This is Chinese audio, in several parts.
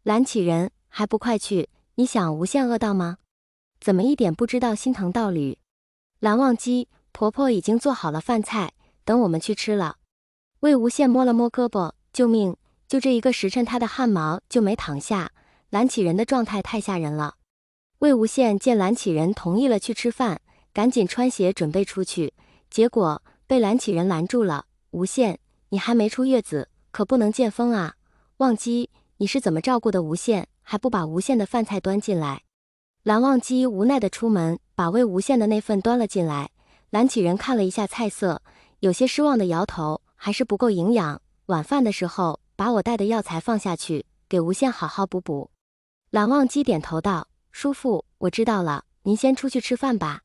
蓝启仁，还不快去！你想无限饿到吗？怎么一点不知道心疼道理？蓝忘机，婆婆已经做好了饭菜，等我们去吃了。魏无羡摸了摸胳膊，救命！就这一个时辰，他的汗毛就没淌下。蓝启仁的状态太吓人了。魏无羡见蓝启仁同意了去吃饭，赶紧穿鞋准备出去，结果被蓝启仁拦住了。无羡，你还没出月子，可不能见风啊！忘机，你是怎么照顾的无羡，还不把无羡的饭菜端进来？蓝忘机无奈地出门，把魏无羡的那份端了进来。蓝启仁看了一下菜色，有些失望的摇头，还是不够营养。晚饭的时候，把我带的药材放下去，给无羡好好补补。蓝忘机点头道：“叔父，我知道了，您先出去吃饭吧。”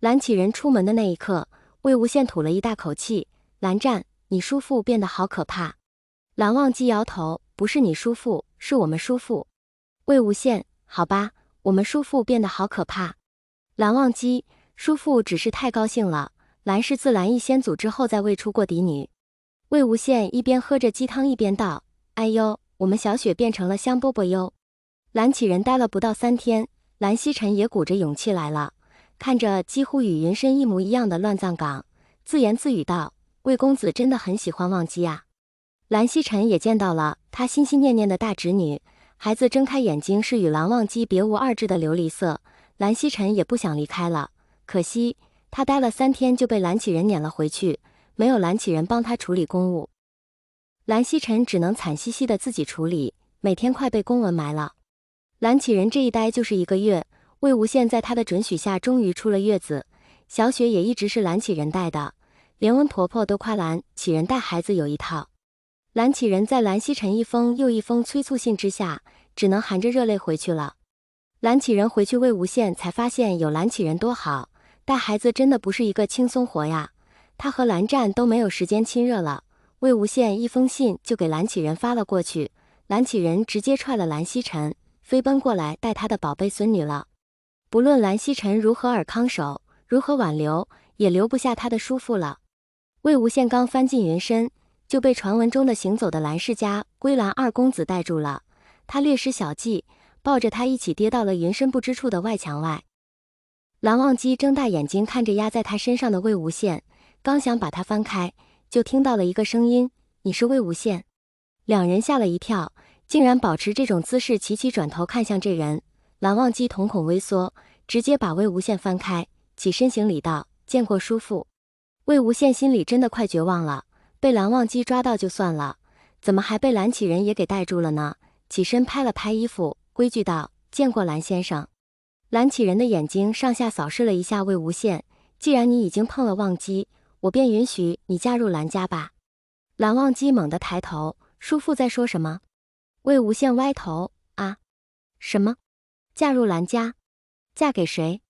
蓝启仁出门的那一刻，魏无羡吐了一大口气：“蓝湛，你叔父变得好可怕。”蓝忘机摇头：“不是你叔父，是我们叔父。”魏无羡：“好吧，我们叔父变得好可怕。”蓝忘机：“叔父只是太高兴了。蓝氏自蓝翼先祖之后再未出过嫡女。”魏无羡一边喝着鸡汤一边道：“哎呦，我们小雪变成了香饽饽哟。”蓝启仁待了不到3天，蓝曦臣也鼓着勇气来了，看着几乎与云深一模一样的乱葬岗，自言自语道：“魏公子真的很喜欢忘机啊。”蓝曦臣也见到了他心心念念的大侄女，孩子睁开眼睛是与蓝忘机别无二致的琉璃色，蓝曦臣也不想离开了，可惜他待了3天就被蓝启仁撵了回去，没有蓝启仁帮他处理公务，蓝曦臣只能惨兮兮的自己处理，每天快被公文埋了。蓝启仁这一待就是1个月，魏无羡在他的准许下终于出了月子，小雪也一直是蓝启仁带的，连温婆婆都夸蓝启仁带孩子有一套。蓝启仁在蓝曦臣一封又一封催促信之下，只能含着热泪回去了。蓝启仁回去，魏无羡才发现有蓝启仁多好，带孩子真的不是一个轻松活呀。他和蓝湛都没有时间亲热了，魏无羡一封信就给蓝启仁发了过去，蓝启仁直接踹了蓝曦臣，飞奔过来带他的宝贝孙女了。不论蓝曦臣如何尔康手，如何挽留，也留不下他的叔父了。魏无羡刚翻进云深，就被传闻中的行走的蓝氏家归蓝二公子带住了。他略施小计，抱着他一起跌到了云深不知处的外墙外。蓝忘机睁大眼睛看着压在他身上的魏无羡，刚想把他翻开，就听到了一个声音：“你是魏无羡？”两人吓了一跳，竟然保持这种姿势齐齐转头看向这人。蓝忘机瞳孔微缩，直接把魏无羡翻开，起身行礼道：“见过叔父。”魏无羡心里真的快绝望了，被蓝忘机抓到就算了，怎么还被蓝启仁也给带住了呢？起身拍了拍衣服，规矩道：“见过蓝先生。”蓝启仁的眼睛上下扫视了一下魏无羡：“既然你已经碰了忘机，我便允许你嫁入蓝家吧。”蓝忘机猛地抬头：“叔父在说什么？”魏无羡歪头：“啊，什么？嫁入蓝家？嫁给谁？”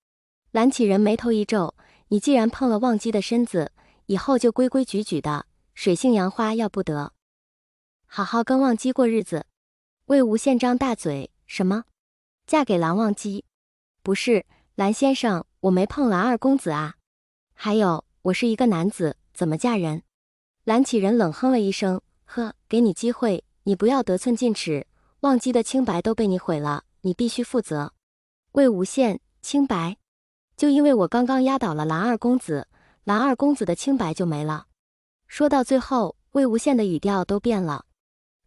蓝启仁眉头一皱：“你既然碰了忘机的身子，以后就规规矩矩的，水性杨花要不得，好好跟忘机过日子。”魏无羡张大嘴：“什么？嫁给蓝忘机？不是，蓝先生，我没碰蓝二公子啊。还有，我是一个男子，怎么嫁人？”蓝启仁冷哼了一声：“呵，给你机会，你不要得寸进尺，忘机的清白都被你毁了，你必须负责。”魏无羡：“清白？就因为我刚刚压倒了蓝二公子，蓝二公子的清白就没了？”说到最后，魏无羡的语调都变了。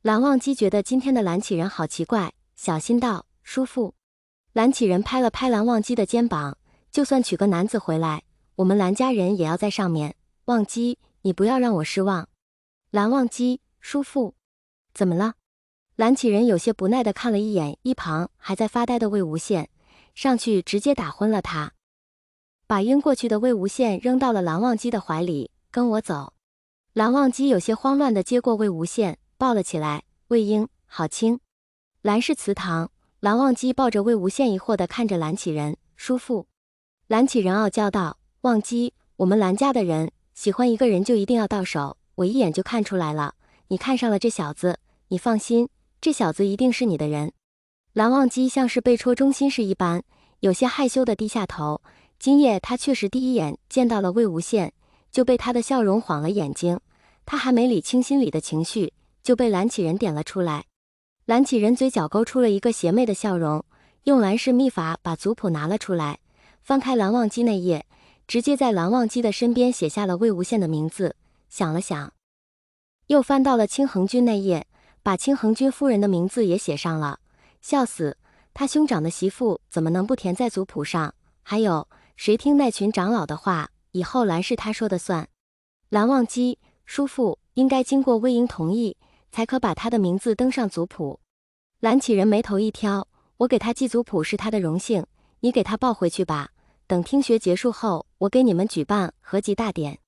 蓝忘机觉得今天的蓝启仁好奇怪，小心道：“叔父。”蓝启仁拍了拍蓝忘机的肩膀：“就算娶个男子回来，我们蓝家人也要在上面。忘机，你不要让我失望。”蓝忘机：“叔父。”怎么了？蓝启仁有些不耐地看了一眼一旁还在发呆的魏无羡，上去直接打昏了他，把晕过去的魏无羡扔到了蓝忘机的怀里：“跟我走。”蓝忘机有些慌乱地接过魏无羡，抱了起来：“魏婴，好轻。”蓝氏祠堂，蓝忘机抱着魏无羡疑惑地看着蓝启仁：“叔父。”蓝启仁傲娇道：“忘机，我们蓝家的人喜欢一个人就一定要到手，我一眼就看出来了，你看上了这小子，你放心，这小子一定是你的人。”蓝忘机像是被戳中心事一般，有些害羞地低下头。今夜他确实第一眼见到了魏无羡，就被他的笑容晃了眼睛，他还没理清心里的情绪，就被蓝启仁点了出来。蓝启仁嘴角勾出了一个邪魅的笑容，用蓝氏秘法把族谱拿了出来，翻开蓝忘机那页，直接在蓝忘机的身边写下了魏无羡的名字。想了想，又翻到了清衡君那页，把清衡君夫人的名字也写上了。笑死，他兄长的媳妇怎么能不填在族谱上？还有，谁听那群长老的话，以后蓝氏他说的算。蓝忘机，叔父应该经过魏婴同意，才可把他的名字登上族谱。蓝启仁眉头一挑，我给他记族谱是他的荣幸，你给他报回去吧。等听学结束后，我给你们举办合集大典。